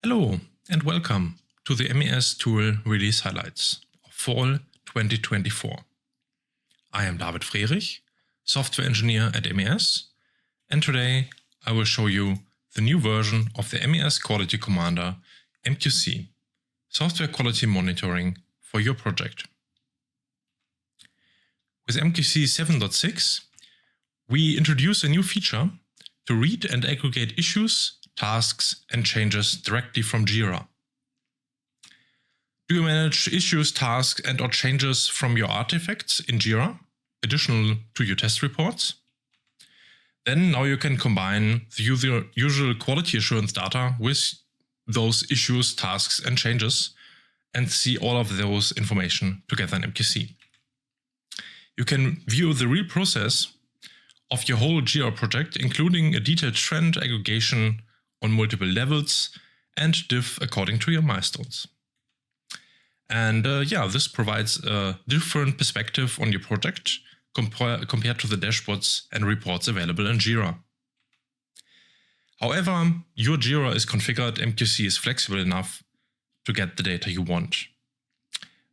Hello and welcome to the MES tool release highlights of fall 2024. I am 𝙤𝙤𝙪𝙧, software engineer at MES, and today I will show you the new version of the MES quality commander MQC, software quality monitoring for your project. With MQC 7.6, we introduce a new feature to read and aggregate issues, tasks and changes directly from JIRA. Do you manage issues, tasks and/or changes from your artifacts in JIRA, additional to your test reports? Then now you can combine the usual quality assurance data with those issues, tasks and changes and see all of those information together in MQC. You can view the real process of your whole JIRA project, including a detailed trend aggregation on multiple levels and diff according to your milestones. And this provides a different perspective on your project compared to the dashboards and reports available in JIRA. However, your JIRA is configured, MQC is flexible enough to get the data you want.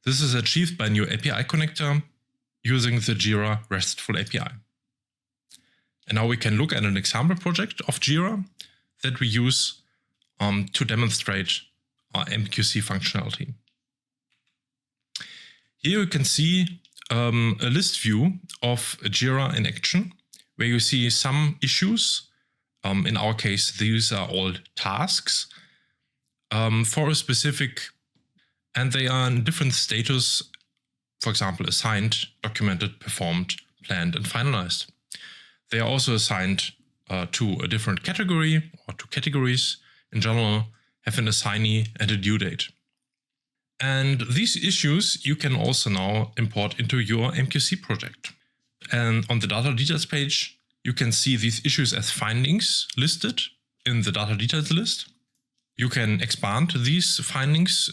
This is achieved by a new API connector using the JIRA RESTful API. And now we can look at an example project of JIRA that we use to demonstrate our MQC functionality. Here you can see a list view of JIRA in action, where you see some issues. In our case, these are all tasks for a specific, and they are in different status, for example, assigned, documented, performed, planned, and finalized. They are also assigned to a different category or to categories. In general, have an assignee and a due date. And these issues you can also now import into your MQC project. And on the data details page, you can see these issues as findings listed in the data details list. You can expand these findings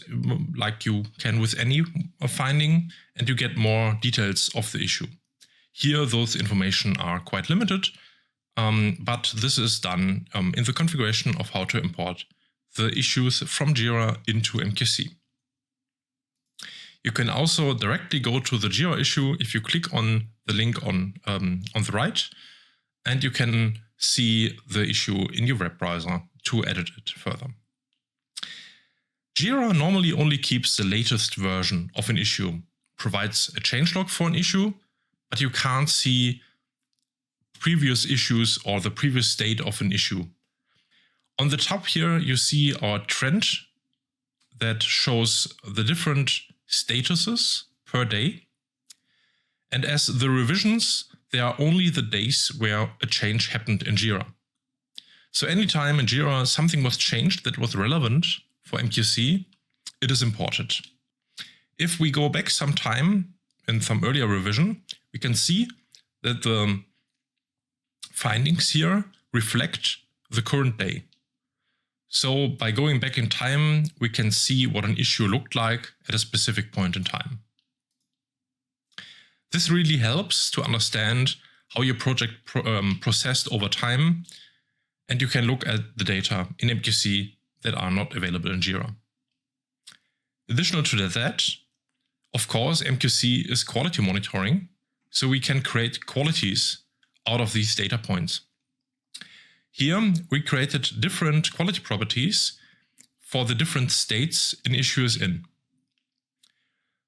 like you can with any finding, and you get more details of the issue. Here, those information are quite limited, but this is done in the configuration of how to import the issues from JIRA into MQC. You can also directly go to the JIRA issue if you click on the link on the right, and you can see the issue in your web browser to edit it further. JIRA normally only keeps the latest version of an issue, provides a changelog for an issue, but you can't see previous issues or the previous state of an issue. On the top here, you see our trend that shows the different statuses per day. And as the revisions, they are only the days where a change happened in JIRA. So anytime in JIRA something was changed that was relevant for MQC, it is imported. If we go back some time in some earlier revision, we can see that the findings here reflect the current day. So by going back in time, we can see what an issue looked like at a specific point in time. This really helps to understand how your project processed over time, and you can look at the data in MQC that are not available in JIRA. Additional to that, of course, MQC is quality monitoring, so we can create qualities out of these data points. Here we created different quality properties for the different states in issues in.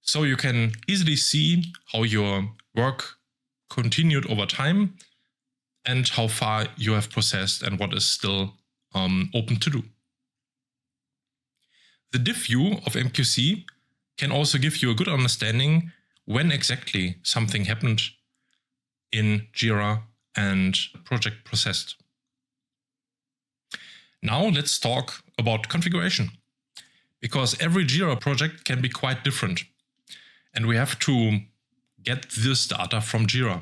So you can easily see how your work continued over time and how far you have processed and what is still open to do. The diff view of MQC can also give you a good understanding when exactly something happened in JIRA and project processed. Now let's talk about configuration, because every JIRA project can be quite different, and we have to get this data from JIRA.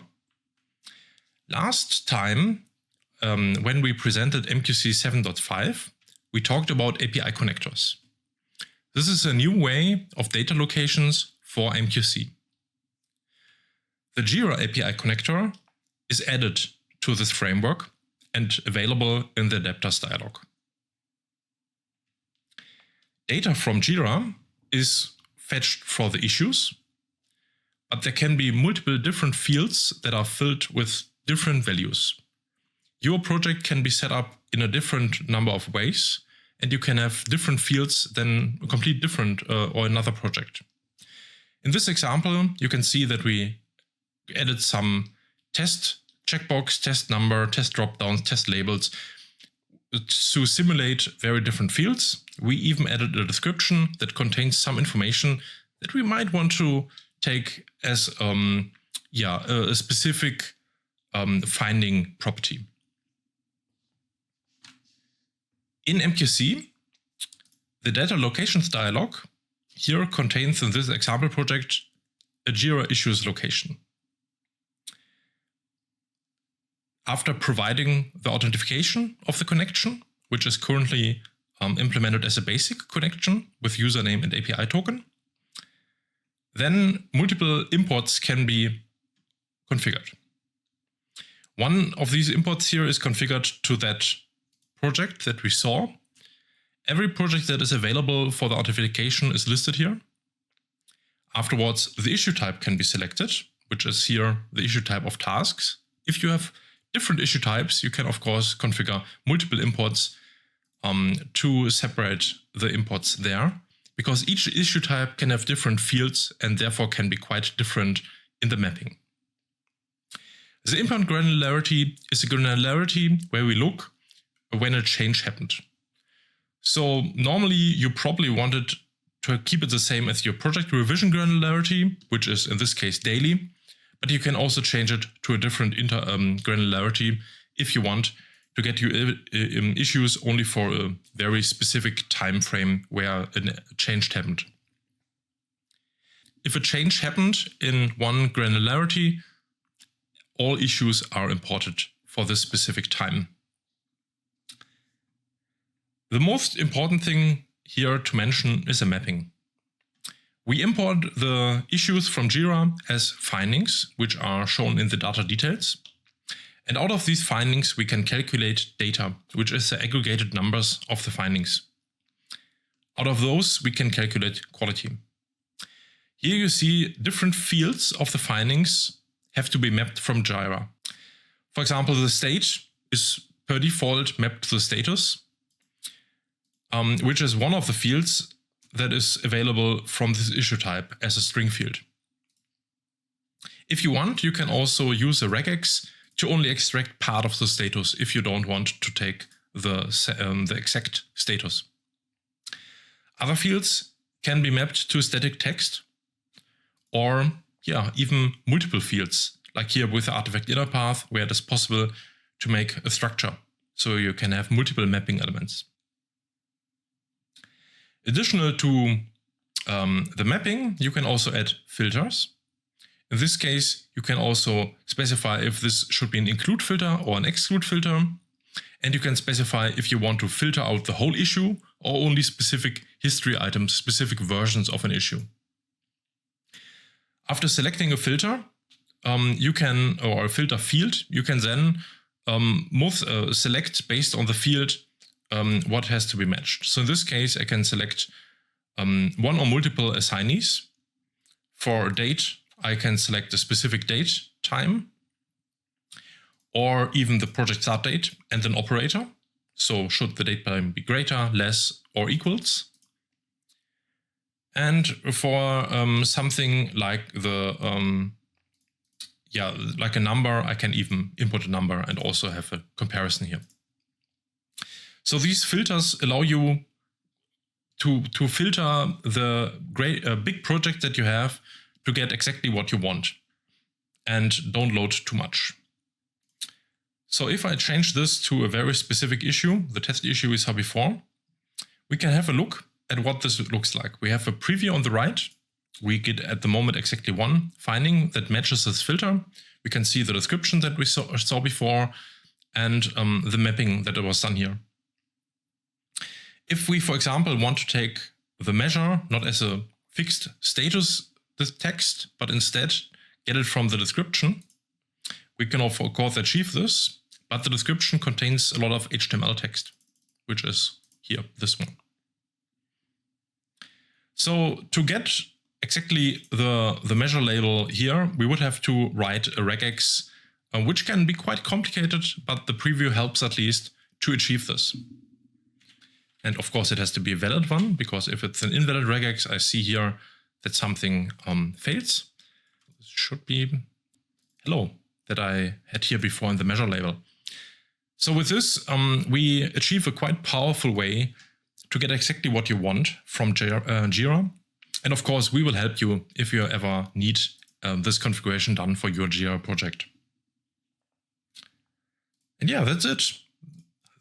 Last time, when we presented MQC 7.5, we talked about API connectors. This is a new way of data locations for MQC. The JIRA API connector is added to this framework and available in the adapters dialog. Data from JIRA is fetched for the issues, but there can be multiple different fields that are filled with different values. Your project can be set up in a different number of ways, and you can have different fields than a complete different or another project. In this example, you can see that we added some test checkbox, test number, test dropdowns, test labels to simulate very different fields. We even added a description that contains some information that we might want to take as a specific finding property. In MQC, the data locations dialog here contains, in this example project, a JIRA issues location. After providing the authentication of the connection, which is currently implemented as a basic connection with username and API token, then multiple imports can be configured. One of these imports here is configured to that project that we saw. Every project that is available for the authentication is listed here. Afterwards, the issue type can be selected, which is here the issue type of tasks. If you have different issue types, you can of course configure multiple imports to separate the imports there, because each issue type can have different fields and therefore can be quite different in the mapping. The import granularity is a granularity where we look when a change happened. So normally you probably wanted to keep it the same as your project revision granularity, which is in this case daily, but you can also change it to a different granularity if you want to get your issues only for a very specific time frame where a change happened. If a change happened in one granularity, all issues are imported for this specific time. The most important thing here to mention is a mapping. We import the issues from JIRA as findings, which are shown in the data details. And out of these findings, we can calculate data, which is the aggregated numbers of the findings. Out of those, we can calculate quality. Here you see different fields of the findings have to be mapped from JIRA. For example, the state is per default mapped to the status, which is one of the fields that is available from this issue type as a string field. If you want, you can also use a regex to only extract part of the status if you don't want to take the exact status. Other fields can be mapped to static text or even multiple fields, like here with the artifact inner path, where it is possible to make a structure, so you can have multiple mapping elements. Additional to the mapping, you can also add filters. In this case, you can also specify if this should be an include filter or an exclude filter. And you can specify if you want to filter out the whole issue or only specific history items, specific versions of an issue. After selecting a filter, or a filter field, you can then select based on the field what has to be matched. So in this case, I can select one or multiple assignees. For date, I can select a specific date, time, or even the project start date and an operator. So should the date time be greater, less, or equals? And for something like like a number, I can even input a number and also have a comparison here. So these filters allow you to filter the big project that you have to get exactly what you want and don't load too much. So if I change this to a very specific issue, the test issue we saw before, we can have a look at what this looks like. We have a preview on the right. We get at the moment exactly one finding that matches this filter. We can see the description that we saw before and the mapping that was done here. If we, for example, want to take the measure not as a fixed status text, but instead get it from the description, we can of course achieve this, but the description contains a lot of HTML text, which is here, this one. So to get exactly the measure label here, we would have to write a regex, which can be quite complicated, but the preview helps at least to achieve this. And of course it has to be a valid one, because if it's an invalid regex, I see here that something fails. This should be hello that I had here before in the measure label. So with this, we achieve a quite powerful way to get exactly what you want from JIRA. And of course, we will help you if you ever need this configuration done for your JIRA project. And yeah, that's it.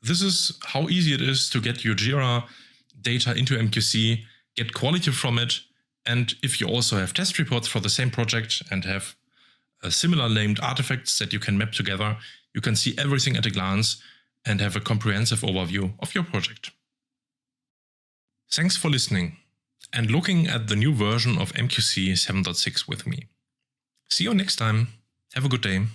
This is how easy it is to get your JIRA data into MQC, get quality from it. And if you also have test reports for the same project and have similar named artifacts that you can map together, you can see everything at a glance and have a comprehensive overview of your project. Thanks for listening and looking at the new version of MQC 7.6 with me. See you next time. Have a good day.